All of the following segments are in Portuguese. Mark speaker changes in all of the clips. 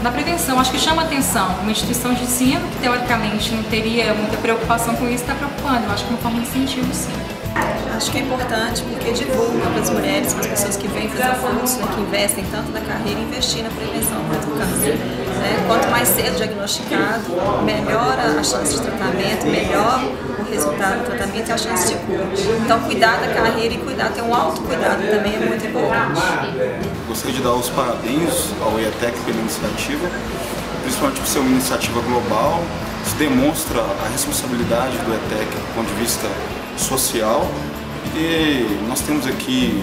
Speaker 1: na prevenção. Acho que chama atenção. Uma instituição de ensino que teoricamente não teria muita preocupação com isso, está preocupando. Eu acho que é uma forma de incentivo, sim.
Speaker 2: Acho que é importante porque divulga para as mulheres, para as pessoas que vêm fazer o curso, né, que investem tanto na carreira, investir na prevenção contra o câncer. Né? Quanto mais cedo diagnosticado, melhor a chance de tratamento, melhor o resultado do tratamento e a chance de cura. Então, cuidar da carreira e ter um autocuidado também é muito importante.
Speaker 3: Gostaria de dar os parabéns ao IETEC pela iniciativa, principalmente por ser uma iniciativa global. Isso demonstra a responsabilidade do IETEC do ponto de vista social. E nós temos aqui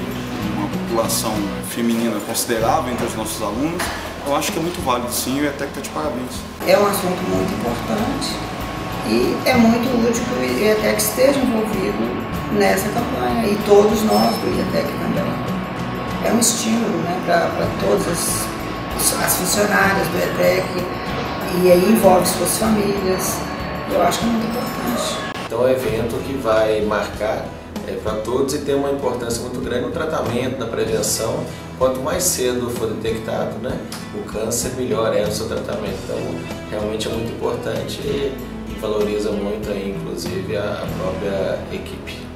Speaker 3: uma população feminina considerável entre os nossos alunos. Eu acho que é muito válido, sim, e o IETEC está de parabéns.
Speaker 4: É um assunto muito importante e é muito útil que o IETEC esteja envolvido nessa campanha e todos nós do IETEC também. É um estímulo, né, para todas as funcionárias do IETEC e aí envolve suas famílias. Eu acho que é muito importante.
Speaker 5: Então é um evento que vai marcar para todos e tem uma importância muito grande no tratamento, na prevenção. Quanto mais cedo for detectado, né, o câncer, melhor é o seu tratamento. Então realmente é muito importante e valoriza muito aí, inclusive a própria equipe.